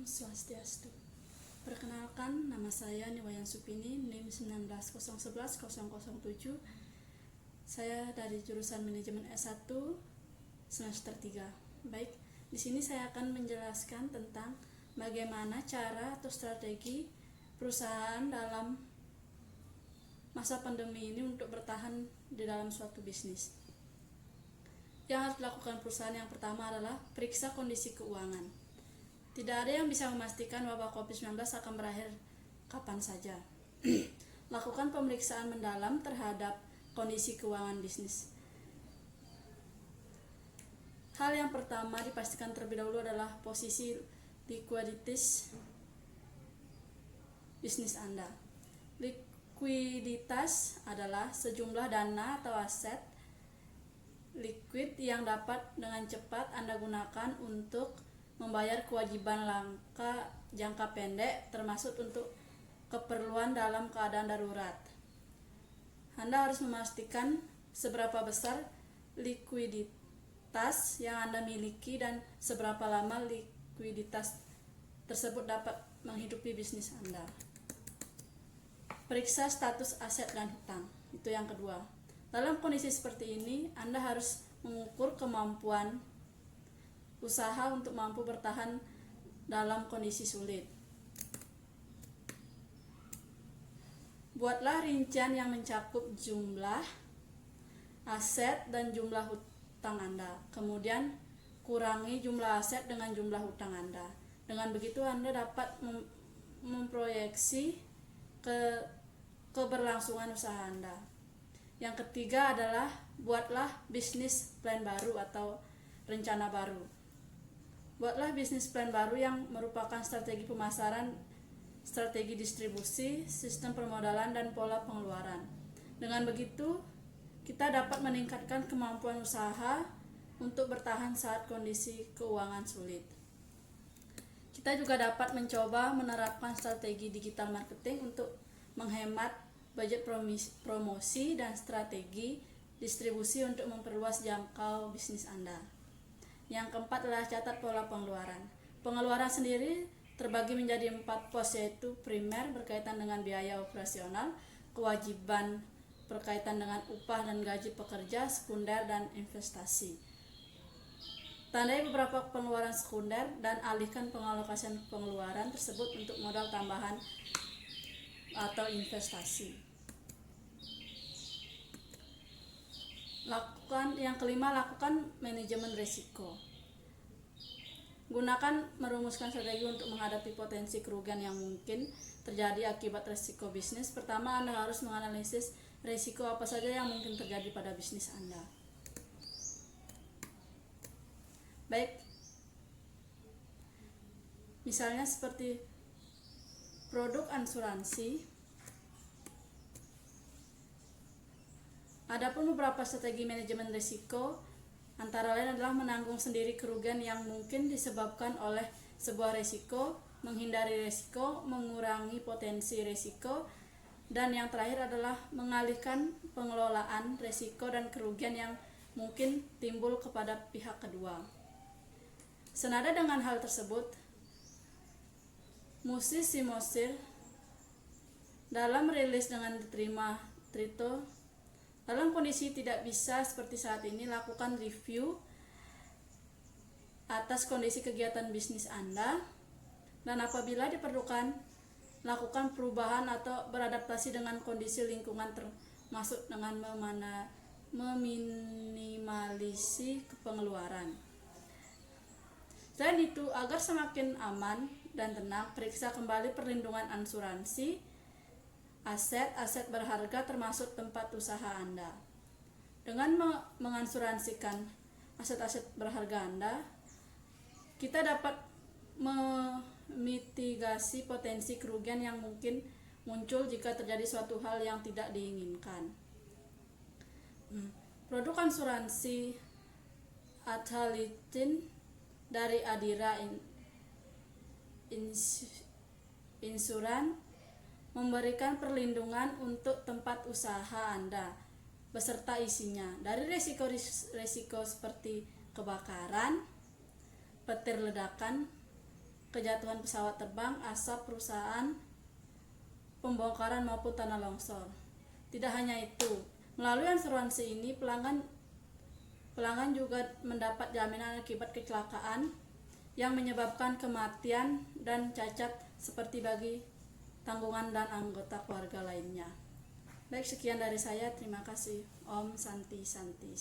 Om Swastiastu. Perkenalkan, nama saya Niwayan Supini, NIM 19011007. Saya dari jurusan Manajemen S1 semester 3. Baik, di sini saya akan menjelaskan tentang bagaimana cara atau strategi perusahaan dalam masa pandemi ini untuk bertahan di dalam suatu bisnis. Yang harus dilakukan perusahaan yang pertama adalah periksa kondisi keuangan. Tidak ada yang bisa memastikan wabah COVID-19 akan berakhir kapan saja. Lakukan pemeriksaan mendalam terhadap kondisi keuangan bisnis. Hal yang pertama dipastikan terlebih dahulu adalah posisi likuiditas bisnis Anda. Likuiditas adalah sejumlah dana atau aset liquid yang dapat dengan cepat Anda gunakan untuk membayar kewajiban jangka pendek, termasuk untuk keperluan dalam keadaan darurat. Anda harus memastikan seberapa besar likuiditas yang Anda miliki dan seberapa lama likuiditas tersebut dapat menghidupi bisnis Anda. Periksa status aset dan hutang. Itu yang kedua. Dalam kondisi seperti ini, Anda harus mengukur kemampuan usaha untuk mampu bertahan dalam kondisi sulit. Buatlah rincian yang mencakup jumlah aset dan jumlah hutang Anda. Kemudian kurangi jumlah aset dengan jumlah hutang Anda. Dengan begitu Anda dapat memproyeksi keberlangsungan usaha Anda. Yang ketiga adalah buatlah bisnis plan baru atau rencana baru. Buatlah bisnis plan baru yang merupakan strategi pemasaran, strategi distribusi, sistem permodalan, dan pola pengeluaran. Dengan begitu, kita dapat meningkatkan kemampuan usaha untuk bertahan saat kondisi keuangan sulit. Kita juga dapat mencoba menerapkan strategi digital marketing untuk menghemat budget promosi dan strategi distribusi untuk memperluas jangkau bisnis Anda. Yang keempat adalah catat pola pengeluaran. Pengeluaran sendiri terbagi menjadi 4 pos, yaitu primer berkaitan dengan biaya operasional, kewajiban berkaitan dengan upah dan gaji pekerja, sekunder, dan investasi. Tandai beberapa pengeluaran sekunder dan alihkan pengalokasian pengeluaran tersebut untuk modal tambahan atau investasi. Yang kelima, lakukan manajemen risiko. Gunakan merumuskan strategi untuk menghadapi potensi kerugian yang mungkin terjadi akibat risiko bisnis. Pertama, Anda harus menganalisis risiko apa saja yang mungkin terjadi pada bisnis Anda. Baik, misalnya seperti produk asuransi. Adapun beberapa strategi manajemen risiko antara lain adalah menanggung sendiri kerugian yang mungkin disebabkan oleh sebuah risiko, menghindari risiko, mengurangi potensi risiko, dan yang terakhir adalah mengalihkan pengelolaan risiko dan kerugian yang mungkin timbul kepada pihak kedua. Senada dengan hal tersebut, musisi Mosir dalam rilis dengan diterima Trito, dalam kondisi tidak bisa seperti saat ini, lakukan review atas kondisi kegiatan bisnis Anda, dan apabila diperlukan, lakukan perubahan atau beradaptasi dengan kondisi lingkungan, termasuk dengan meminimalisi pengeluaran. Selain itu, agar semakin aman dan tenang, periksa kembali perlindungan asuransi aset-aset berharga termasuk tempat usaha Anda. Dengan mengasuransikan aset-aset berharga Anda, kita dapat memitigasi potensi kerugian yang mungkin muncul jika terjadi suatu hal yang tidak diinginkan. Produk asuransi Athalitin dari Adira Insurance memberikan perlindungan untuk tempat usaha Anda beserta isinya dari resiko seperti kebakaran, petir ledakan, kejatuhan pesawat terbang, asap perusahaan, pembongkaran maupun tanah longsor. Tidak hanya itu, melalui asuransi ini pelanggan juga mendapat jaminan akibat kecelakaan yang menyebabkan kematian dan cacat seperti bagi tanggungan dan anggota keluarga lainnya. Baik, sekian dari saya. Terima kasih. Om Santi Santi.